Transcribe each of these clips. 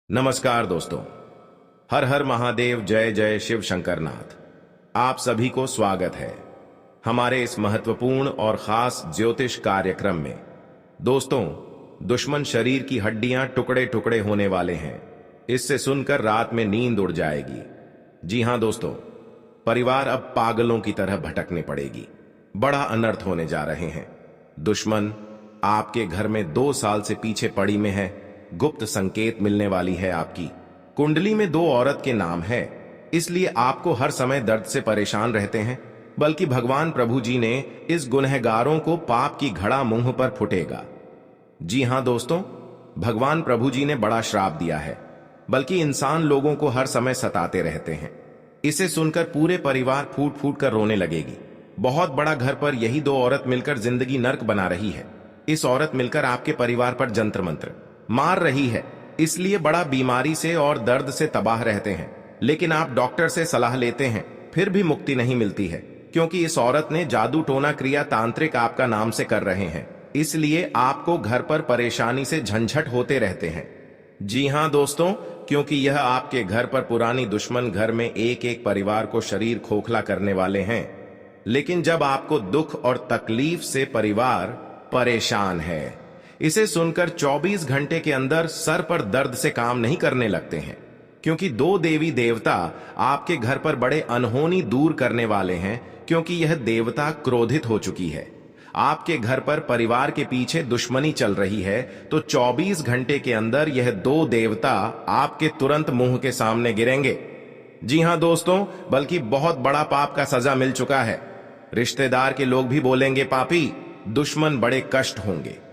नमस्कार दोस्तों। हर हर महादेव, जय जय शिव शंकरनाथ। आप सभी को स्वागत है हमारे इस महत्वपूर्ण और खास ज्योतिष कार्यक्रम में। दोस्तों, दुश्मन शरीर की हड्डियां टुकड़े टुकड़े होने वाले हैं। इससे सुनकर रात में नींद उड़ जाएगी। जी हां दोस्तों, परिवार अब पागलों की तरह भटकने पड़ेगी। बड़ा अनर्थ होने जा रहे हैं। दुश्मन आपके घर में 2 साल से पीछे पड़ी में है। गुप्त संकेत मिलने वाली है। आपकी कुंडली में 2 औरत के नाम है, इसलिए आपको हर समय दर्द से परेशान रहते हैं। बल्कि भगवान प्रभु जी ने इस गुनहगारों को पाप की घड़ा मुंह पर फुटेगा। जी हां दोस्तों, भगवान प्रभु जी ने बड़ा श्राप दिया है, बल्कि इंसान लोगों को हर समय सताते रहते हैं। इसे सुनकर पूरे परिवार फूट फूट कर रोने लगेगी। बहुत बड़ा घर पर यही 2 औरत मिलकर जिंदगी नर्क बना रही है। इस औरत मिलकर आपके परिवार पर जंत्र मंत्र मार रही है, इसलिए बड़ा बीमारी से और दर्द से तबाह रहते हैं। लेकिन आप डॉक्टर से सलाह लेते हैं, फिर भी मुक्ति नहीं मिलती है, क्योंकि इस औरत ने जादू टोना क्रिया तांत्रिक आपका नाम से कर रहे हैं। इसलिए आपको घर पर परेशानी से झंझट होते रहते हैं। जी हां दोस्तों, क्योंकि यह आपके घर पर पुरानी दुश्मन घर में एक एक परिवार को शरीर खोखला करने वाले हैं। लेकिन जब आपको दुख और तकलीफ से परिवार परेशान है, इसे सुनकर 24 घंटे के अंदर सर पर दर्द से काम नहीं करने लगते हैं, क्योंकि 2 देवी देवता आपके घर पर बड़े अनहोनी दूर करने वाले हैं। क्योंकि यह देवता क्रोधित हो चुकी है। आपके घर पर परिवार के पीछे दुश्मनी चल रही है, तो 24 घंटे के अंदर यह 2 देवता आपके तुरंत मुंह के सामने गिरेंगे। जी हां दोस्तों, बल्कि बहुत बड़ा पाप का सजा मिल चुका है। रिश्तेदार के लोग भी बोलेंगे पापी, दुश्मन बड़े कष्ट होंगे।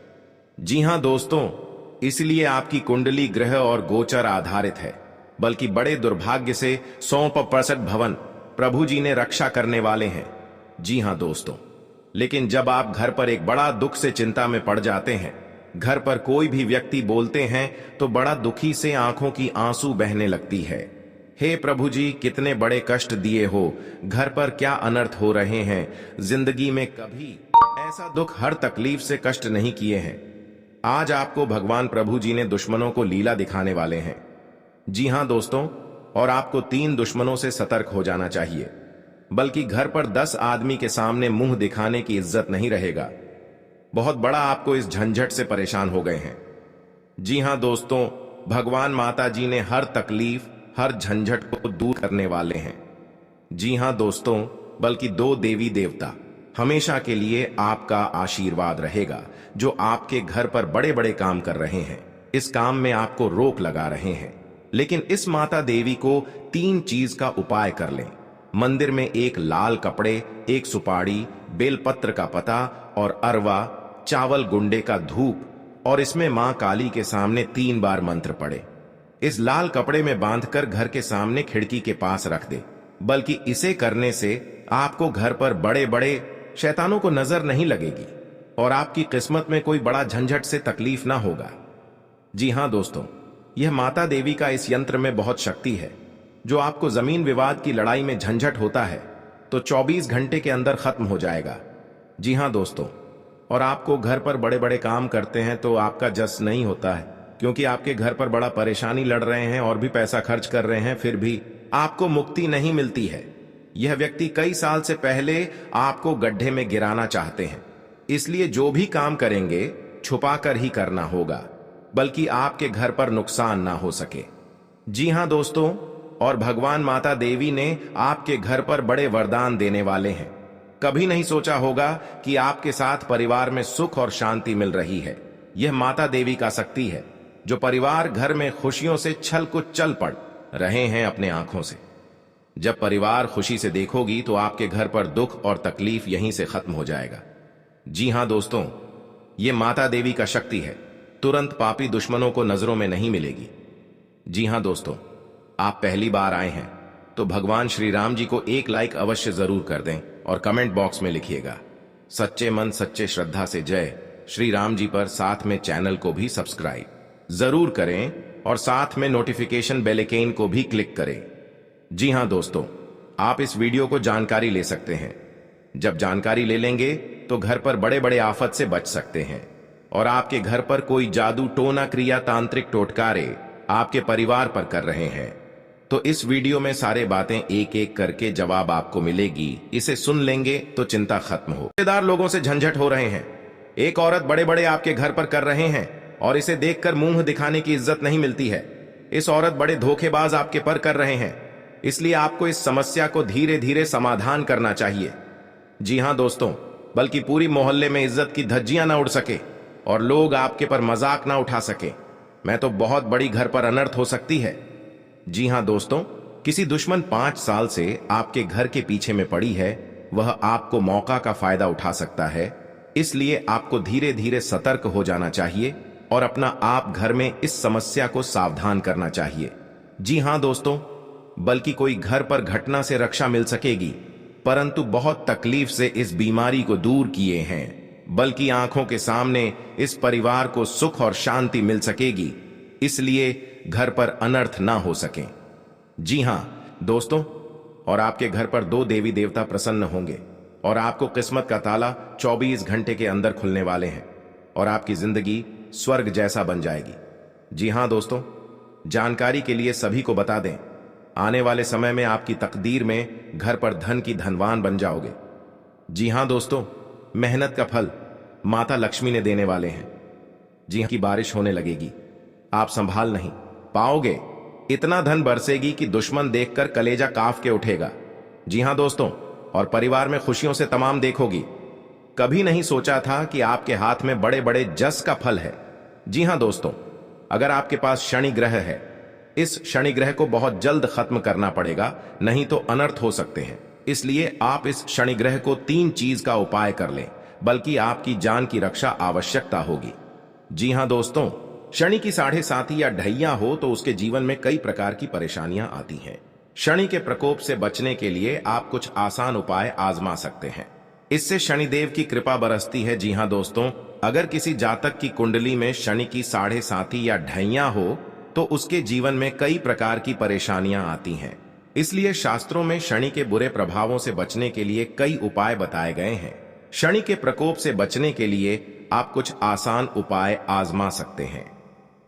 जी हां दोस्तों, इसलिए आपकी कुंडली ग्रह और गोचर आधारित है। बल्कि बड़े दुर्भाग्य से 100% भवन प्रभु जी ने रक्षा करने वाले हैं। जी हां दोस्तों, लेकिन जब आप घर पर एक बड़ा दुख से चिंता में पड़ जाते हैं, घर पर कोई भी व्यक्ति बोलते हैं तो बड़ा दुखी से आंखों की आंसू बहने लगती है। हे प्रभु जी, कितने बड़े कष्ट दिए हो, घर पर क्या अनर्थ हो रहे हैं। जिंदगी में कभी ऐसा दुख, हर तकलीफ से कष्ट नहीं किए हैं। आज आपको भगवान प्रभु जी ने दुश्मनों को लीला दिखाने वाले हैं। जी हां दोस्तों, और आपको 3 दुश्मनों से सतर्क हो जाना चाहिए। बल्कि घर पर 10 आदमी के सामने मुंह दिखाने की इज्जत नहीं रहेगा। बहुत बड़ा आपको इस झंझट से परेशान हो गए हैं। जी हां दोस्तों, भगवान माता जी ने हर तकलीफ, हर झंझट को दूर करने वाले हैं। जी हां दोस्तों, बल्कि 2 देवी देवता हमेशा के लिए आपका आशीर्वाद रहेगा, जो आपके घर पर बड़े बड़े काम कर रहे हैं। इस काम में आपको रोक लगा रहे हैं। लेकिन इस माता देवी को 3 चीज का उपाय कर लें। मंदिर में एक लाल कपड़े, एक सुपारी, बेलपत्र का पता और अरवा, चावल गुंडे का धूप, और इसमें मां काली के सामने 3 बार मंत्र पढ़े। इस लाल कपड़े में बांधकर घर के सामने खिड़की के पास रख दे। बल्कि इसे करने से आपको घर पर बड़े बड़े शैतानों को नजर नहीं लगेगी और आपकी किस्मत में कोई बड़ा झंझट से तकलीफ ना होगा। जी हां दोस्तों, यह माता देवी का इस यंत्र में बहुत शक्ति है। जो आपको जमीन विवाद की लड़ाई में झंझट होता है, तो 24 घंटे के अंदर खत्म हो जाएगा। जी हां दोस्तों, और आपको घर पर बड़े बड़े काम करते हैं तो आपका जस नहीं होता है, क्योंकि आपके घर पर बड़ा परेशानी लड़ रहे हैं और भी पैसा खर्च कर रहे हैं, फिर भी आपको मुक्ति नहीं मिलती है। यह व्यक्ति कई साल से पहले आपको गड्ढे में गिराना चाहते हैं। इसलिए जो भी काम करेंगे छुपाकर ही करना होगा, बल्कि आपके घर पर नुकसान ना हो सके। जी हां दोस्तों, और भगवान माता देवी ने आपके घर पर बड़े वरदान देने वाले हैं। कभी नहीं सोचा होगा कि आपके साथ परिवार में सुख और शांति मिल रही है। यह माता देवी का शक्ति है, जो परिवार घर में खुशियों से छल कुछ चल पड़ रहे हैं अपने आंखों से। जब परिवार खुशी से देखोगी तो आपके घर पर दुख और तकलीफ यहीं से खत्म हो जाएगा। जी हां दोस्तों, यह माता देवी का शक्ति है, तुरंत पापी दुश्मनों को नजरों में नहीं मिलेगी। जी हां दोस्तों, आप पहली बार आए हैं तो भगवान श्री राम जी को एक लाइक अवश्य जरूर कर दें और कमेंट बॉक्स में लिखिएगा सच्चे मन सच्चे श्रद्धा से जय श्री राम जी पर। साथ में चैनल को भी सब्सक्राइब जरूर करें और साथ में नोटिफिकेशन बेल आइकन को भी क्लिक करें। जी हां दोस्तों, आप इस वीडियो को जानकारी ले सकते हैं। जब जानकारी ले लेंगे तो घर पर बड़े बड़े आफत से बच सकते हैं और आपके घर पर कोई जादू टोना क्रिया तांत्रिक टोटकारे आपके परिवार पर कर रहे हैं। तो इस वीडियो में सारे बातें एक एक करके जवाब आपको मिलेगी। इसे सुन लेंगे तो चिंता खत्म हो। रिश्तेदार लोगों से झंझट हो रहे हैं। एक औरत बड़े बड़े आपके घर पर कर रहे हैं और इसे देखकर मुंह दिखाने की इज्जत नहीं मिलती है। इस औरत बड़े धोखेबाज आपके पर कर रहे हैं, इसलिए आपको इस समस्या को धीरे धीरे समाधान करना चाहिए। जी हां दोस्तों, बल्कि पूरी मोहल्ले में इज्जत की धज्जियां ना उड़ सके और लोग आपके पर मजाक ना उठा सके। मैं तो बहुत बड़ी घर पर अनर्थ हो सकती है। जी हां दोस्तों, किसी दुश्मन 5 साल से आपके घर के पीछे में पड़ी है। वह आपको मौका का फायदा उठा सकता है, इसलिए आपको धीरे धीरे सतर्क हो जाना चाहिए और अपना आप घर में इस समस्या को सावधान करना चाहिए। जी हां दोस्तों, बल्कि कोई घर पर घटना से रक्षा मिल सकेगी, परंतु बहुत तकलीफ से इस बीमारी को दूर किए हैं, बल्कि आंखों के सामने इस परिवार को सुख और शांति मिल सकेगी, इसलिए घर पर अनर्थ ना हो सके। जी हां दोस्तों, और आपके घर पर 2 देवी देवता प्रसन्न होंगे और आपको किस्मत का ताला 24 घंटे के अंदर खुलने वाले हैं और आपकी जिंदगी स्वर्ग जैसा बन जाएगी। जी हां दोस्तों, जानकारी के लिए सभी को बता दें, आने वाले समय में आपकी तकदीर में घर पर धन की धनवान बन जाओगे। जी हां दोस्तों, मेहनत का फल माता लक्ष्मी ने देने वाले हैं। जी हां, की बारिश होने लगेगी, आप संभाल नहीं पाओगे, इतना धन बरसेगी कि दुश्मन देखकर कलेजा काफ के उठेगा। जी हां दोस्तों, और परिवार में खुशियों से तमाम देखोगी। कभी नहीं सोचा था कि आपके हाथ में बड़े बड़े जस का फल है। जी हां दोस्तों, अगर आपके पास शनि ग्रह है, इस शनि ग्रह को बहुत जल्द खत्म करना पड़ेगा, नहीं तो अनर्थ हो सकते हैं। इसलिए आप इस शनि ग्रह को 3 चीज का उपाय कर लें, बल्कि आपकी जान की रक्षा आवश्यकता होगी। जी हां दोस्तों, शनि की 7.5 या ढैया हो तो उसके जीवन में कई प्रकार की परेशानियां आती हैं। शनि के प्रकोप से बचने के लिए आप कुछ आसान उपाय आजमा सकते हैं, इससे शनिदेव की कृपा बरसती है। जी हां दोस्तों, अगर किसी जातक की कुंडली में शनि की 7.5 या ढैया हो तो उसके जीवन में कई प्रकार की परेशानियां आती हैं। इसलिए शास्त्रों में शनि के बुरे प्रभावों से बचने के लिए कई उपाय बताए गए हैं। शनि के प्रकोप से बचने के लिए आप कुछ आसान उपाय आजमा सकते हैं।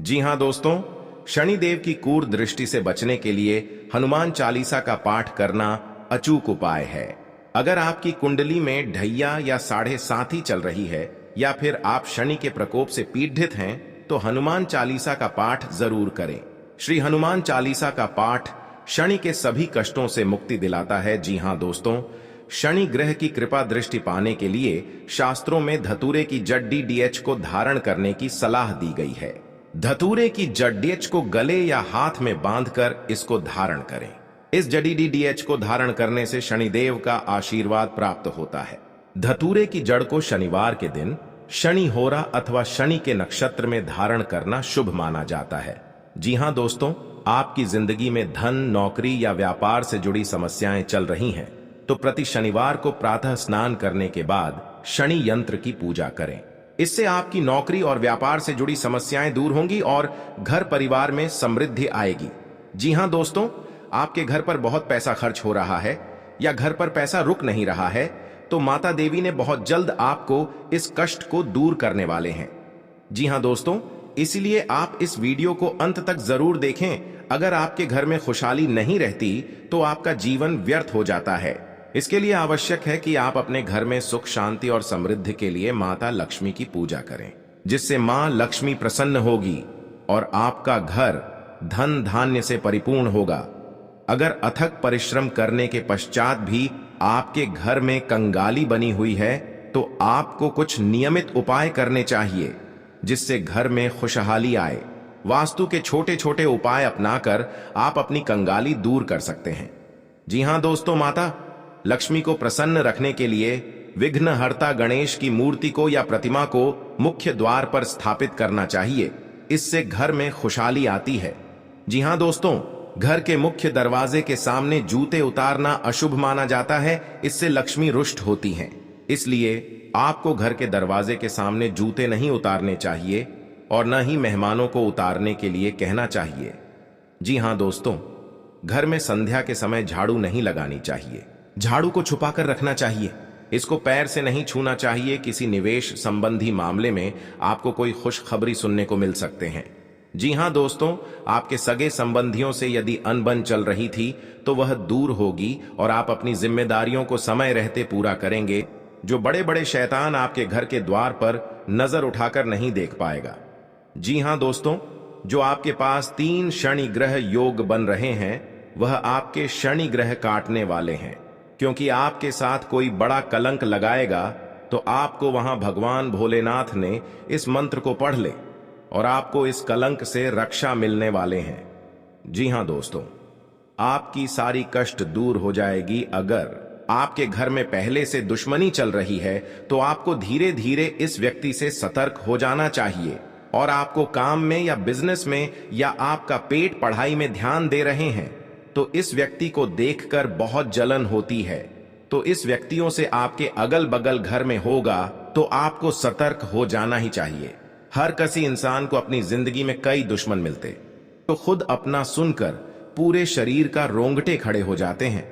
जी हां दोस्तों, शनिदेव की क्रूर दृष्टि से बचने के लिए हनुमान चालीसा का पाठ करना अचूक उपाय है। अगर आपकी कुंडली में ढैया या 7.5 चल रही है या फिर आप शनि के प्रकोप से पीड़ित हैं, तो हनुमान चालीसा का पाठ जरूर करें। श्री हनुमान चालीसा का पाठ शनि के सभी कष्टों से मुक्ति दिलाता है। जी हां दोस्तों, शनि ग्रह की कृपा दृष्टि पाने के लिए शास्त्रों में धतूरे की जड़ DDH को धारण करने की सलाह दी गई है। धतूरे की जड़ DDH को गले या हाथ में बांधकर इसको धारण करें। इस जड़ी DDH को धारण करने से शनिदेव का आशीर्वाद प्राप्त होता है। धतूरे की जड़ को शनिवार के दिन शनि होरा अथवा शनि के नक्षत्र में धारण करना शुभ माना जाता है। जी हां दोस्तों, आपकी जिंदगी में धन, नौकरी या व्यापार से जुड़ी समस्याएं चल रही हैं, तो प्रति शनिवार को प्रातः स्नान करने के बाद शनि यंत्र की पूजा करें। इससे आपकी नौकरी और व्यापार से जुड़ी समस्याएं दूर होंगी और घर परिवार में समृद्धि आएगी। जी हां दोस्तों, आपके घर पर बहुत पैसा खर्च हो रहा है या घर पर पैसा रुक नहीं रहा है, तो माता देवी ने बहुत जल्द आपको इस कष्ट को दूर करने वाले हैं। जी हां दोस्तों, इसलिए आप इस वीडियो को अंत तक जरूर देखें। अगर आपके घर में खुशहाली नहीं रहती तो आपका जीवन व्यर्थ हो जाता है। इसके लिए आवश्यक है कि आप अपने घर में सुख, शांति और समृद्धि के लिए माता लक्ष्मी की पूजा करें, जिससे मां लक्ष्मी प्रसन्न होगी और आपका घर धन धान्य से परिपूर्ण होगा। अगर अथक परिश्रम करने के पश्चात भी आपके घर में कंगाली बनी हुई है, तो आपको कुछ नियमित उपाय करने चाहिए, जिससे घर में खुशहाली आए। वास्तु के छोटे छोटे उपाय अपनाकर आप अपनी कंगाली दूर कर सकते हैं। जी हां दोस्तों, माता लक्ष्मी को प्रसन्न रखने के लिए विघ्नहर्ता गणेश की मूर्ति को या प्रतिमा को मुख्य द्वार पर स्थापित करना चाहिए। इससे घर में खुशहाली आती है। जी हां दोस्तों, घर के मुख्य दरवाजे के सामने जूते उतारना अशुभ माना जाता है, इससे लक्ष्मी रुष्ट होती हैं। इसलिए आपको घर के दरवाजे के सामने जूते नहीं उतारने चाहिए और न ही मेहमानों को उतारने के लिए कहना चाहिए। जी हां दोस्तों, घर में संध्या के समय झाड़ू नहीं लगानी चाहिए। झाड़ू को छुपाकर रखना चाहिए। इसको पैर से नहीं छूना चाहिए। किसी निवेश संबंधी मामले में आपको कोई खुशखबरी सुनने को मिल सकते हैं। जी हां दोस्तों, आपके सगे संबंधियों से यदि अनबन चल रही थी तो वह दूर होगी और आप अपनी जिम्मेदारियों को समय रहते पूरा करेंगे। जो बड़े बड़े शैतान आपके घर के द्वार पर नजर उठाकर नहीं देख पाएगा। जी हां दोस्तों, जो आपके पास 3 शनि ग्रह योग बन रहे हैं, वह आपके शनि ग्रह काटने वाले हैं। क्योंकि आपके साथ कोई बड़ा कलंक लगाएगा तो आपको वहां भगवान भोलेनाथ ने इस मंत्र को पढ़ ले और आपको इस कलंक से रक्षा मिलने वाले हैं। जी हां दोस्तों, आपकी सारी कष्ट दूर हो जाएगी। अगर आपके घर में पहले से दुश्मनी चल रही है तो आपको धीरे धीरे इस व्यक्ति से सतर्क हो जाना चाहिए। और आपको काम में या बिजनेस में या आपका पेट पढ़ाई में ध्यान दे रहे हैं तो इस व्यक्ति को देखकर बहुत जलन होती है, तो इस व्यक्तियों से आपके अगल बगल घर में होगा तो आपको सतर्क हो जाना ही चाहिए। हर किसी इंसान को अपनी जिंदगी में कई दुश्मन मिलते तो खुद अपना सुनकर पूरे शरीर का रोंगटे खड़े हो जाते हैं।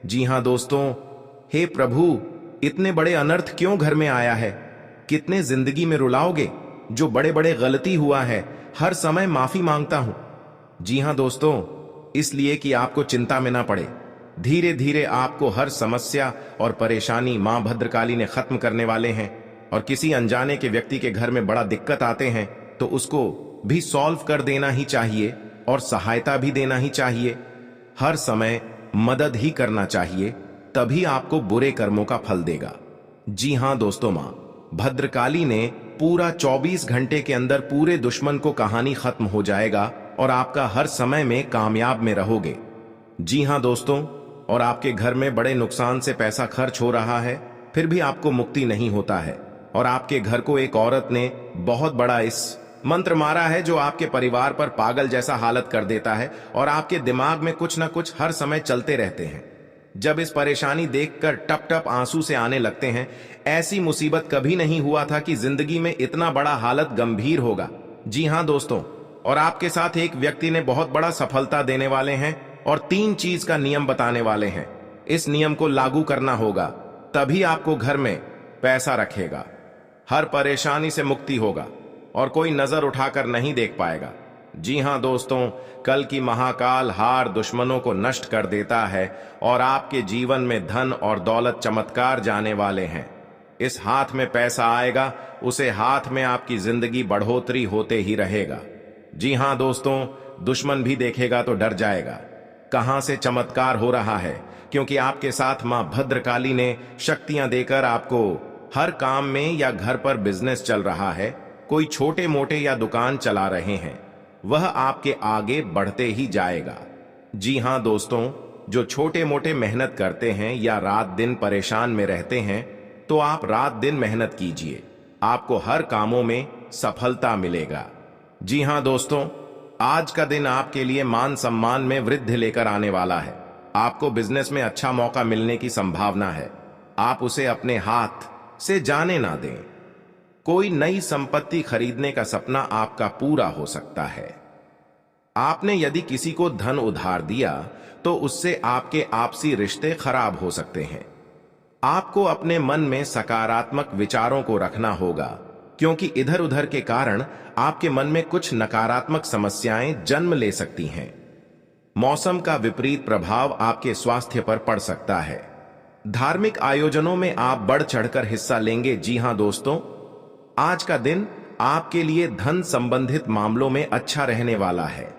जी हां दोस्तों, हे प्रभु, इतने बड़े अनर्थ क्यों घर में आया है? कितने जिंदगी में रुलाओगे? जो बड़े बड़े गलती हुआ है हर समय माफी मांगता हूं। जी हां दोस्तों, इसलिए कि आपको चिंता में ना पड़े। धीरे धीरे आपको हर समस्या और परेशानी मां भद्रकाली ने खत्म करने वाले हैं। और किसी अनजाने के व्यक्ति के घर में बड़ा दिक्कत आते हैं तो उसको भी सॉल्व कर देना ही चाहिए और सहायता भी देना ही चाहिए। हर समय मदद ही करना चाहिए, तभी आपको बुरे कर्मों का फल देगा। जी हां दोस्तों, मां भद्रकाली ने पूरा 24 घंटे के अंदर पूरे दुश्मन को कहानी खत्म हो जाएगा और आपका हर समय में कामयाब में रहोगे। जी हां दोस्तों, और आपके घर में बड़े नुकसान से पैसा खर्च हो रहा है फिर भी आपको मुक्ति नहीं होता है। और आपके घर को एक औरत ने बहुत बड़ा इस मंत्र मारा है जो आपके परिवार पर पागल जैसा हालत कर देता है और आपके दिमाग में कुछ ना कुछ हर समय चलते रहते हैं। जब इस परेशानी देखकर टप टप आंसू से आने लगते हैं, ऐसी मुसीबत कभी नहीं हुआ था कि जिंदगी में इतना बड़ा हालत गंभीर होगा। जी हां दोस्तों, और आपके साथ एक व्यक्ति ने बहुत बड़ा सफलता देने वाले हैं और 3 चीज का नियम बताने वाले हैं। इस नियम को लागू करना होगा, तभी आपको घर में पैसा रखेगा, हर परेशानी से मुक्ति होगा और कोई नजर उठाकर नहीं देख पाएगा। जी हां दोस्तों, कल की महाकाल हार दुश्मनों को नष्ट कर देता है और आपके जीवन में धन और दौलत चमत्कार जाने वाले हैं। इस हाथ में पैसा आएगा, उसे हाथ में आपकी जिंदगी बढ़ोतरी होते ही रहेगा। जी हां दोस्तों, दुश्मन भी देखेगा तो डर जाएगा, कहां से चमत्कार हो रहा है, क्योंकि आपके साथ मां भद्रकाली ने शक्तियां देकर आपको हर काम में या घर पर बिजनेस चल रहा है, कोई छोटे मोटे या दुकान चला रहे हैं, वह आपके आगे बढ़ते ही जाएगा। जी हां दोस्तों, जो छोटे मोटे मेहनत करते हैं या रात दिन परेशान में रहते हैं तो आप रात दिन मेहनत कीजिए, आपको हर कामों में सफलता मिलेगा। जी हां दोस्तों, आज का दिन आपके लिए मान सम्मान में वृद्धि लेकर आने वाला है। आपको बिजनेस में अच्छा मौका मिलने की संभावना है, आप उसे अपने हाथ से जाने ना दें। कोई नई संपत्ति खरीदने का सपना आपका पूरा हो सकता है। आपने यदि किसी को धन उधार दिया तो उससे आपके आपसी रिश्ते खराब हो सकते हैं। आपको अपने मन में सकारात्मक विचारों को रखना होगा, क्योंकि इधर उधर के कारण आपके मन में कुछ नकारात्मक समस्याएं जन्म ले सकती हैं। मौसम का विपरीत प्रभाव आपके स्वास्थ्य पर पड़ सकता है। धार्मिक आयोजनों में आप बढ़ चढ़कर हिस्सा लेंगे। जी हां दोस्तों, आज का दिन आपके लिए धन संबंधित मामलों में अच्छा रहने वाला है।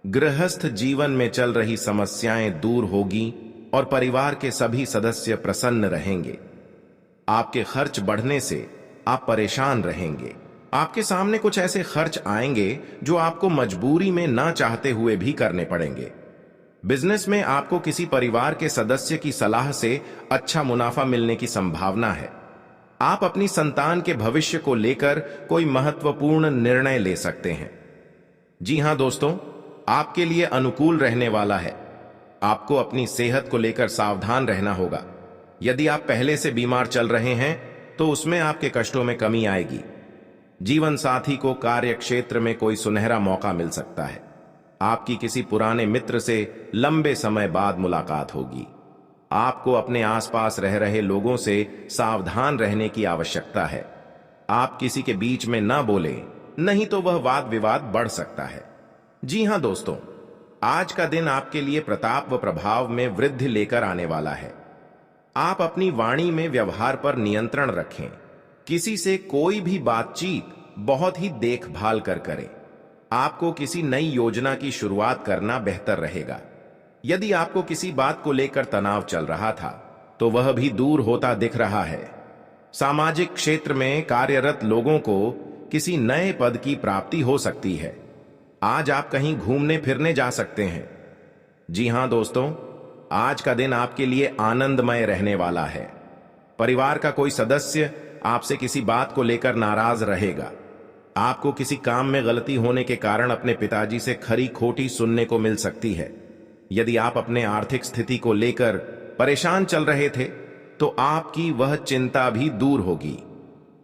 गृहस्थ जीवन में चल रही समस्याएं दूर होगी और परिवार के सभी सदस्य प्रसन्न रहेंगे। आपके खर्च बढ़ने से आप परेशान रहेंगे। आपके सामने कुछ ऐसे खर्च आएंगे जो आपको मजबूरी में ना चाहते हुए भी करने पड़ेंगे। बिजनेस में आपको किसी परिवार के सदस्य की सलाह से अच्छा मुनाफा मिलने की संभावना है। आप अपनी संतान के भविष्य को लेकर कोई महत्वपूर्ण निर्णय ले सकते हैं। जी हां दोस्तों, आपके लिए अनुकूल रहने वाला है। आपको अपनी सेहत को लेकर सावधान रहना होगा। यदि आप पहले से बीमार चल रहे हैं तो उसमें आपके कष्टों में कमी आएगी। जीवन साथी को कार्य क्षेत्र में कोई सुनहरा मौका मिल सकता है। आपकी किसी पुराने मित्र से लंबे समय बाद मुलाकात होगी। आपको अपने आसपास रह रहे लोगों से सावधान रहने की आवश्यकता है। आप किसी के बीच में ना बोलें नहीं तो वह वाद विवाद बढ़ सकता है। जी हां दोस्तों, आज का दिन आपके लिए प्रताप व प्रभाव में वृद्धि लेकर आने वाला है। आप अपनी वाणी में व्यवहार पर नियंत्रण रखें। किसी से कोई भी बातचीत बहुत ही देखभाल कर करें। आपको किसी नई योजना की शुरुआत करना बेहतर रहेगा। यदि आपको किसी बात को लेकर तनाव चल रहा था तो वह भी दूर होता दिख रहा है। सामाजिक क्षेत्र में कार्यरत लोगों को किसी नए पद की प्राप्ति हो सकती है। आज आप कहीं घूमने फिरने जा सकते हैं। जी हां दोस्तों, आज का दिन आपके लिए आनंदमय रहने वाला है। परिवार का कोई सदस्य आपसे किसी बात को लेकर नाराज रहेगा। आपको किसी काम में गलती होने के कारण अपने पिताजी से खरी खोटी सुनने को मिल सकती है। यदि आप अपने आर्थिक स्थिति को लेकर परेशान चल रहे थे तो आपकी वह चिंता भी दूर होगी।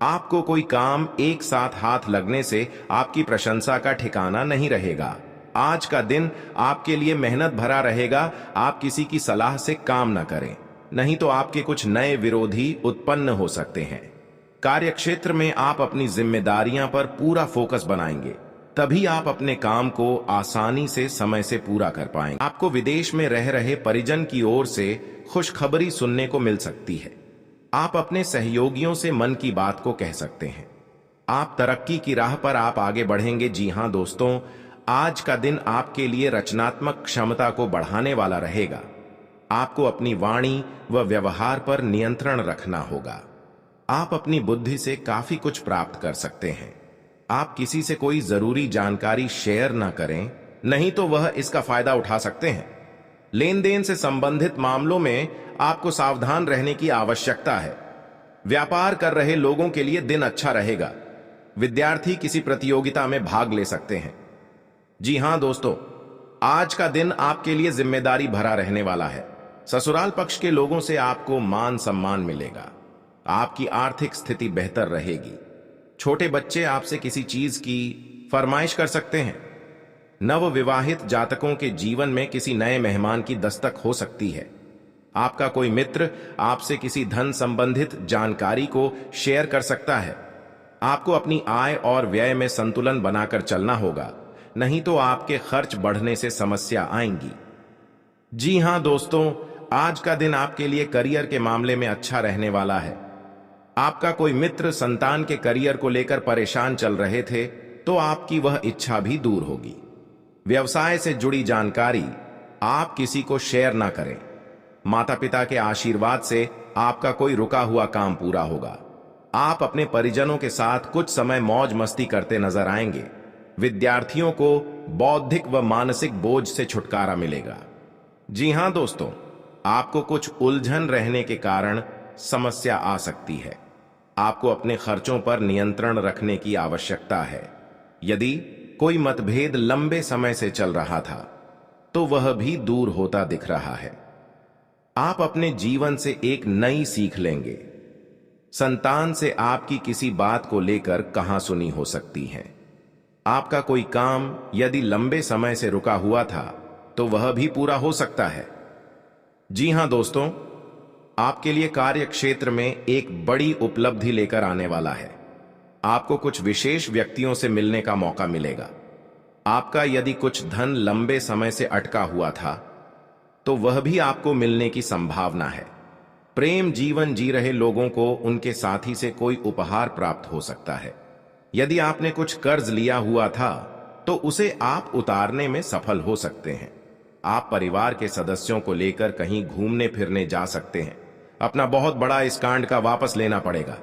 आपको कोई काम एक साथ हाथ लगने से आपकी प्रशंसा का ठिकाना नहीं रहेगा। आज का दिन आपके लिए मेहनत भरा रहेगा। आप किसी की सलाह से काम न करें, नहीं तो आपके कुछ नए विरोधी उत्पन्न हो सकते हैं। कार्यक्षेत्र में आप अपनी जिम्मेदारियां पर पूरा फोकस बनाएंगे, तभी आप अपने काम को आसानी से समय से पूरा कर पाएंगे। आपको विदेश में रह रहे परिजन की ओर से खुशखबरी सुनने को मिल सकती है। आप अपने सहयोगियों से मन की बात को कह सकते हैं। आप तरक्की की राह पर आप आगे बढ़ेंगे। जी हां दोस्तों, आज का दिन आपके लिए रचनात्मक क्षमता को बढ़ाने वाला रहेगा। आपको अपनी वाणी व व्यवहार पर नियंत्रण रखना होगा। आप अपनी बुद्धि से काफी कुछ प्राप्त कर सकते हैं। आप किसी से कोई जरूरी जानकारी शेयर ना करें, नहीं तो वह इसका फायदा उठा सकते हैं। लेन देन से संबंधित मामलों में आपको सावधान रहने की आवश्यकता है। व्यापार कर रहे लोगों के लिए दिन अच्छा रहेगा। विद्यार्थी किसी प्रतियोगिता में भाग ले सकते हैं। जी हां दोस्तों, आज का दिन आपके लिए जिम्मेदारी भरा रहने वाला है। ससुराल पक्ष के लोगों से आपको मान सम्मान मिलेगा। आपकी आर्थिक स्थिति बेहतर रहेगी। छोटे बच्चे आपसे किसी चीज की फरमाइश कर सकते हैं। नव विवाहित जातकों के जीवन में किसी नए मेहमान की दस्तक हो सकती है। आपका कोई मित्र आपसे किसी धन संबंधित जानकारी को शेयर कर सकता है। आपको अपनी आय और व्यय में संतुलन बनाकर चलना होगा, नहीं तो आपके खर्च बढ़ने से समस्या आएंगी। जी हां दोस्तों, आज का दिन आपके लिए करियर के मामले में अच्छा रहने वाला है। आपका कोई मित्र संतान के करियर को लेकर परेशान चल रहे थे तो आपकी वह इच्छा भी दूर होगी। व्यवसाय से जुड़ी जानकारी आप किसी को शेयर ना करें। माता पिता के आशीर्वाद से आपका कोई रुका हुआ काम पूरा होगा। आप अपने परिजनों के साथ कुछ समय मौज मस्ती करते नजर आएंगे। विद्यार्थियों को बौद्धिक व मानसिक बोझ से छुटकारा मिलेगा। जी हां दोस्तों, आपको कुछ उलझन रहने के कारण समस्या आ सकती है। आपको अपने खर्चों पर नियंत्रण रखने की आवश्यकता है। यदि कोई मतभेद लंबे समय से चल रहा था तो वह भी दूर होता दिख रहा है। आप अपने जीवन से एक नई सीख लेंगे। संतान से आपकी किसी बात को लेकर कहां सुनी हो सकती है। आपका कोई काम यदि लंबे समय से रुका हुआ था तो वह भी पूरा हो सकता है। जी हां दोस्तों, आपके लिए कार्य क्षेत्र में एक बड़ी उपलब्धि लेकर आने वाला है। आपको कुछ विशेष व्यक्तियों से मिलने का मौका मिलेगा। आपका यदि कुछ धन लंबे समय से अटका हुआ था तो वह भी आपको मिलने की संभावना है। प्रेम जीवन जी रहे लोगों को उनके साथी से कोई उपहार प्राप्त हो सकता है। यदि आपने कुछ कर्ज लिया हुआ था तो उसे आप उतारने में सफल हो सकते हैं। आप परिवार के सदस्यों को लेकर कहीं घूमने फिरने जा सकते हैं। अपना बहुत बड़ा इस कांड का वापस लेना पड़ेगा,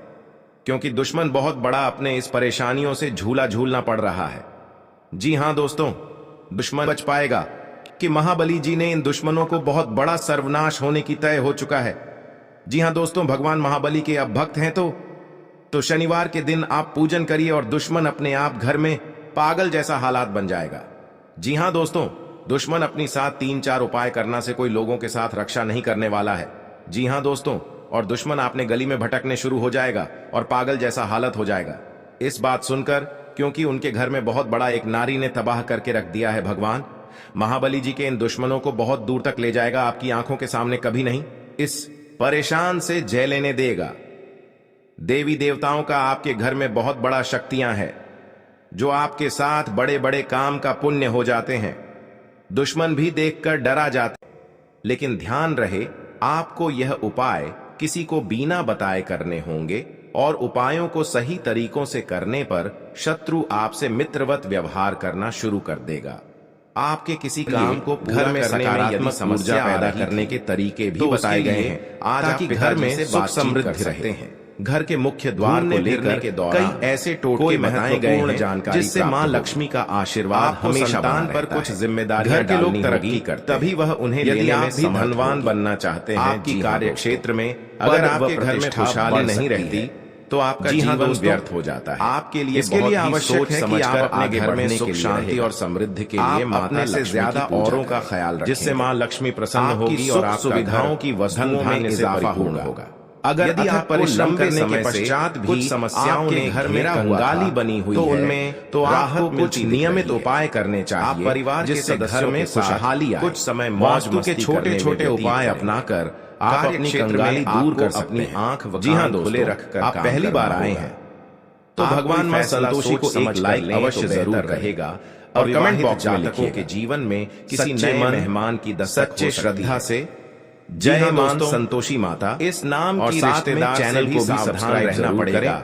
क्योंकि दुश्मन बहुत बड़ा अपने इस परेशानियों से झूला झूलना पड़ रहा है। जी हां दोस्तों, दुश्मन बच पाएगा कि महाबली जी ने इन दुश्मनों को बहुत बड़ा सर्वनाश होने की तय हो चुका है। जी हां दोस्तों, भगवान महाबली के अब भक्त हैं तो शनिवार के दिन आप पूजन करिए और दुश्मन अपने आप घर में पागल जैसा हालात बन जाएगा। जी हां दोस्तों, दुश्मन अपनी साथ 3-4 उपाय करना से कोई लोगों के साथ रक्षा नहीं करने वाला है। जी हां दोस्तों, और दुश्मन आपने गली में भटकने शुरू हो जाएगा और पागल जैसा हालत हो जाएगा। इस बात सुनकर, क्योंकि उनके घर में बहुत बड़ा एक नारी ने तबाह करके रख दिया है। भगवान महाबली जी के इन दुश्मनों को बहुत दूर तक ले जाएगा, आपकी आंखों के सामने कभी नहीं इस परेशान से जय लेने देगा। देवी देवताओं का आपके घर में बहुत बड़ा शक्तियां हैं। जो आपके साथ बड़े बड़े काम का पुण्य हो जाते हैं। दुश्मन भी देखकर डरा जाते हैं। लेकिन ध्यान रहे, आपको यह उपाय किसी को बिना बताए करने होंगे और उपायों को सही तरीकों से करने पर शत्रु आपसे मित्रवत व्यवहार करना शुरू कर देगा। आपके किसी काम को घर में सकारात्मक समस्या पैदा करने के तरीके भी बताए गए हैं ताकि घर में सुख समृद्धि रहते हैं। घर के मुख्य द्वार को लेकर के कई ऐसे टोटके बताए गए हैं जिससे मां लक्ष्मी का आशीर्वाद हमेशा संतान पर कुछ जिम्मेदारी घर के लोग तरक्की करते, तभी वह उन्हें यदि आप भी धनवान बनना चाहते हैं आपकी कार्य क्षेत्र में, अगर आपके घर में खुशहाली नहीं रहती तो आपका जीवन व्यर्थ हो जाता है। आपके लिए इसके लिए आवश्यक है कि आप अपने घर में सुख शांति और समृद्धि के लिए माता से ज्यादा औरों का ख्याल रखें, जिससे मां लक्ष्मी प्रसन्न होगी और आपकी सुविधाओं की वस्तुओं में इजाफा होगा। अगर यदि आप परिश्रम करने के पश्चात भी कुछ समस्याओं ने घर में कंगाली बनी हुई तो उनमें तो आपको कुछ नियमित उपाय करने चाहिए। आप परिवार जिससे घर में खुशहाली आए, कुछ समय वास्तु के छोटे छोटे उपाय अपनाकर आप अपनी कंगाली दूर कर अपनी आंख जी हाँ खुले रखकर आप पहली बार आए हैं तो भगवान मां संतोषी को एक लाइक अवश्य जरूर रहेगा और कमेंट बॉक्स में लिखिए कि जीवन में किसी नए मेहमान की सच्चे श्रद्धा से जय मां संतोषी माता इस नाम की रिश्तेदार चैनल को भी सब्सक्राइब रहना पड़ेगा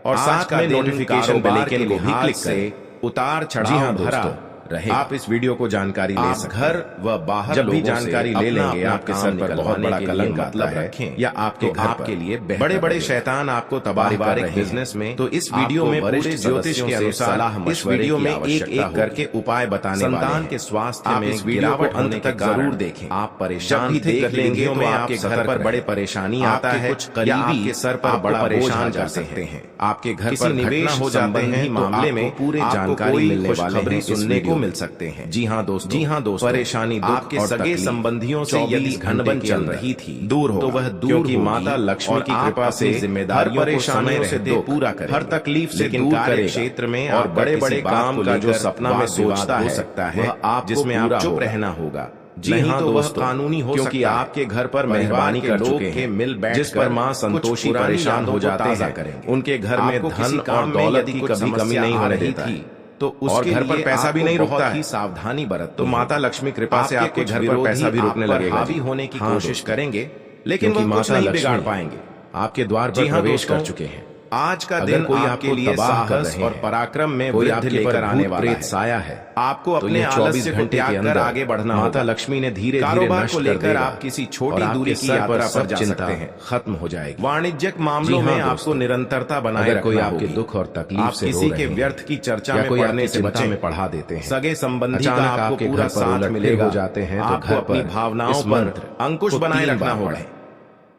और साथ में नोटिफिकेशन बेल आइकन को भी क्लिक करें। उतार चढ़ाव भरा रहे। आप इस वीडियो को जानकारी ले सकते हैं। घर व बाहर जब भी जानकारी ले लेंगे आपके सर पर बहुत बड़ा कलंक मतलब रखें या आपके घर के लिए बड़े बड़े शैतान आपको तबाह कर रहे हैं बिजनेस में, तो इस वीडियो में वरिष्ठ ज्योतिष के अनुसार इस वीडियो में एक एक करके उपाय बताने वाले हैं। संतान के स्वास्थ्य में इस वीडियो को अंत तक जरूर देखें। आप परेशान भी देख लेंगे तो आपके घर पर बड़े परेशानी आता है, कुछ करीबी के सर पर बड़ा परेशान कर सकते हैं। आपके घर पर निवेश हो जाते हैं मामले में पूरी जानकारी मिलने वाले हैं, सुनने को मिल सकते हैं। जी हाँ दोस्तों, परेशानी आपके सगे संबंधियों से यदि घनबन चल रही थी दूर हो तो वह दूर, क्योंकि माता लक्ष्मी की कृपा से जिम्मेदारियों परेशानियों से दे पूरा करे, हर तकलीफ से दूर करे क्षेत्र में और बड़े बड़े काम का जो सपना में सोचता हो सकता है आप जिसमें आप चुप रहना होगा। जी हाँ तो वह कानूनी हो क्योंकि आपके घर पर मेहरबानी कर चुके हैं मिल बैठ जिस पर मां संतोषी परेशान हो जाते हैं। उनके घर में धन और दौलत की कभी कमी नहीं होने देती थी तो उसके घर पर पैसा भी नहीं रुकता है। सावधानी बरत तो माता लक्ष्मी कृपा से आपके घर पर पैसा भी रुकने लगेगा। हावी होने की कोशिश करेंगे लेकिन वो कुछ नहीं बिगाड़ पाएंगे। आपके द्वार पर प्रवेश कर चुके हैं। आज का दिन कोई आपके लिए साहस और पराक्रम में वृद्धि लेकर आने वाला है। साया है आपको अपने 24 घंटे के अंदर आगे बढ़ना। माता लक्ष्मी ने धीरे कारोबार को लेकर आप किसी छोटी दूरी की यात्रा पर जा सकते हैं, खत्म हो जाएगी। वाणिज्यिक मामलों में आपको निरंतरता बनाए रखना। कोई आपके दुख और तकलीफ से किसी के व्यर्थ की चर्चा में पढ़ने से बच्चे में पढ़ा देते हैं। सगे संबंधी का आपको पूरा साथ मिलेगा हो जाते हैं तो आपको अपनी भावनाओं पर अंकुश बनाए रखना होगा।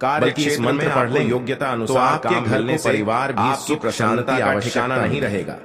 कार्य की इस मंत्र पढ़ने योग्यता अनुसार आपके घर में परिवार भी सुख शांति का ठिकाना नहीं रहेगा।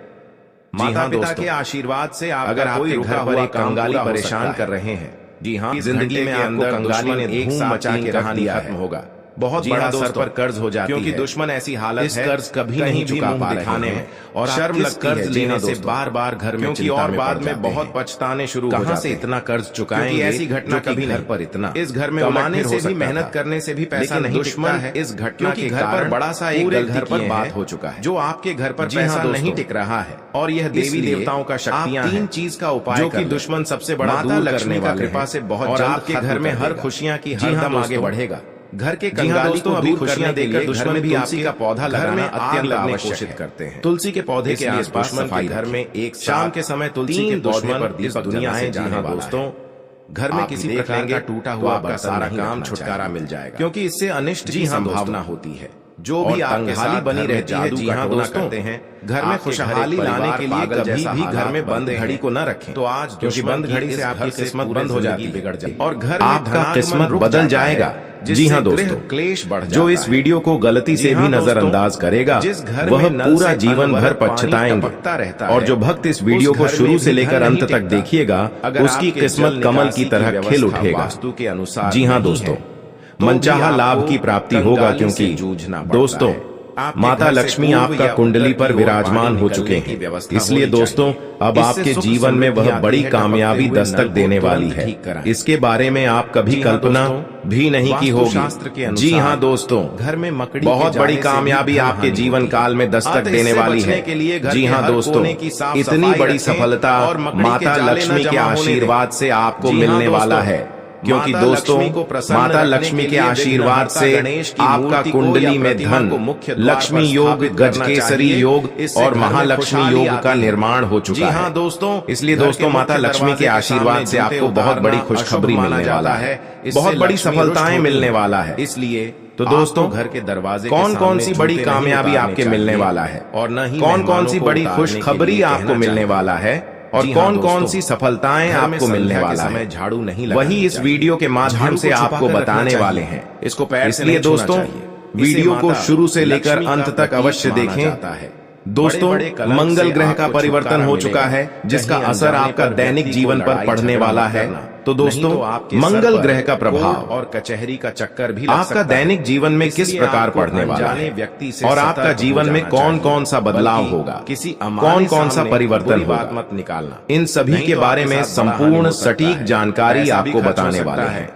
माता पिता के आशीर्वाद से आप अगर आपके घर पर एक कंगाली परेशान कर रहे हैं, जी हाँ जिंदगी में अंदर कंगाली ने एक मचा के कहानी खत्म होगा। बहुत बड़ा सर पर कर्ज हो जाती है क्योंकि दुश्मन ऐसी हालत है कर्ज कभी नहीं चुका पा दिखाने में और शर्म लग कर्ज लेने से बार बार घर में चिंता और बाद में बहुत पछताने शुरू हो जाते हैं। इतना कर्ज चुकाएंगे ऐसी घटना कभी घर पर इतना इस घर में कमाने से भी मेहनत करने से भी पैसा नहीं दुश्मन है इस घटना के घर पर बड़ा सा एक घर पर बात हो चुका है जो आपके घर पर पैसा नहीं टिक रहा है और यह देवी देवताओं का शक्तियां तीन चीज का उपाय जो कि दुश्मन सबसे बड़ा माता लक्ष्मी का कृपा से बहुत जल्द आपके घर में हर खुशियां की हरदम आगे बढ़ेगा। घर के कंगाली को अभी खुशियां देकर दुश्मन भी तुलसी का पौधा लगाना अत्यंत आवश्यक करते हैं। तुलसी के पौधे के आसपास सफाई घर में एक शाम के समय तुलसी के पौधे पर दीपक दुनियाएं जाने दोस्तों घर में किसी प्रकार का टूटा हुआ आपका सारा काम छुटकारा मिल जाएगा क्योंकि इससे अनिष्ट की संभावना होती है। जो भी आपके साथ बनी रहती है जी हाँ दोस्तों करते हैं घर में खुशहाली लाने के लिए कभी भी घर में बंद घड़ी को न रखें तो आज क्योंकि बंद घड़ी से आपकी किस्मत बंद हो जाती बिगड़ जाएगी और घर आपका किस्मत बदल जाएगा। जी हाँ दोस्तों क्लेश बढ़ जो इस वीडियो को गलती से भी नजरअंदाज करेगा वह पूरा जीवन भर पछताएंगे और जो भक्त इस वीडियो को शुरू से लेकर अंत तक देखिएगा उसकी किस्मत कमल की तरह खिल उठेगा। वास्तु के अनुसार जी हाँ दोस्तों मनचाहा लाभ की प्राप्ति होगा क्योंकि दोस्तों माता लक्ष्मी आपका कुंडली पर विराजमान हो चुके हैं। इसलिए दोस्तों अब आपके जीवन में वह बड़ी कामयाबी दस्तक देने वाली है। इसके बारे में आप कभी कल्पना भी नहीं की होगी। जी हाँ दोस्तों, घर में मकड़ी बहुत बड़ी कामयाबी आपके जीवन काल में दस्तक देने वाली है। जी हाँ दोस्तों, इतनी बड़ी सफलता माता लक्ष्मी के आशीर्वाद से आपको मिलने वाला है, क्योंकि दोस्तों माता लक्ष्मी के आशीर्वाद से आपका कुंडली में धन, लक्ष्मी योग, गजकेसरी योग और महालक्ष्मी योग का निर्माण हो चुका है दोस्तों। इसलिए दोस्तों माता लक्ष्मी के आशीर्वाद से आपको बहुत बड़ी खुशखबरी मिलने वाला है, बहुत बड़ी सफलताएं मिलने वाला है। इसलिए तो दोस्तों घर के दरवाजे कौन कौन सी बड़ी कामयाबी आपके मिलने वाला है और न ही कौन कौन सी बड़ी खुशखबरी आपको मिलने वाला है और कौन कौन सी सफलताएं आपको मिलने वाला है, झाड़ू नहीं वही इस वीडियो के माध्यम से आपको बताने वाले हैं। इसको इसलिए दोस्तों वीडियो को शुरू से लेकर अंत तक अवश्य देखें। दोस्तों मंगल ग्रह का परिवर्तन हो चुका है, जिसका असर आपका दैनिक जीवन पर पड़ने वाला है। तो दोस्तों मंगल ग्रह का प्रभाव और कचहरी का चक्कर भी आपका दैनिक जीवन में किस प्रकार पड़ने वाला है व्यक्ति से और आपका जीवन में कौन कौन सा बदलाव होगा, कौन कौन सा परिवर्तन होगा, मत निकालना। इन सभी के बारे में संपूर्ण सटीक जानकारी आपको बताने वाले हैं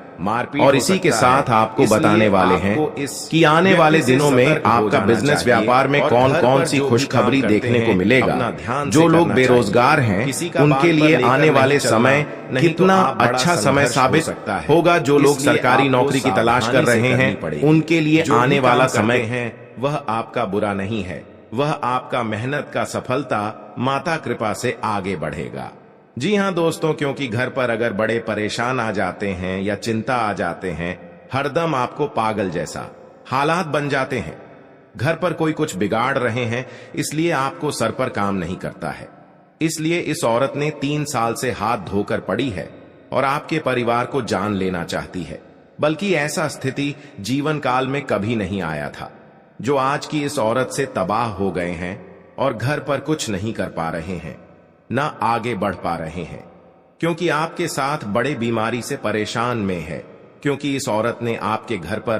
और इसी के साथ आपको बताने वाले हैं कि आने वाले दिनों में आपका बिजनेस व्यापार में कौन कौन सी खुशखबरी देखने को मिलेगा। जो लोग बेरोजगार हैं उनके लिए आने वाले समय कितना अच्छा समय साबित होगा। जो लोग सरकारी नौकरी की तलाश कर रहे हैं उनके लिए आने वाला समय है वह आपका बुरा नहीं है, वह आपका मेहनत का सफलता माता कृपा से आगे बढ़ेगा। जी हाँ दोस्तों, क्योंकि घर पर अगर बड़े परेशान आ जाते हैं या चिंता आ जाते हैं, हरदम आपको पागल जैसा हालात बन जाते हैं, घर पर कोई कुछ बिगाड़ रहे हैं, इसलिए आपको सर पर काम नहीं करता है। इसलिए इस औरत ने 3 साल से हाथ धोकर पड़ी है और आपके परिवार को जान लेना चाहती है। बल्कि ऐसा स्थिति जीवन काल में कभी नहीं आया था। जो आज की इस औरत से तबाह हो गए हैं और घर पर कुछ नहीं कर पा रहे हैं, ना आगे बढ़ पा रहे हैं, क्योंकि आपके साथ बड़े बीमारी से परेशान में है, क्योंकि इस औरत ने आपके घर पर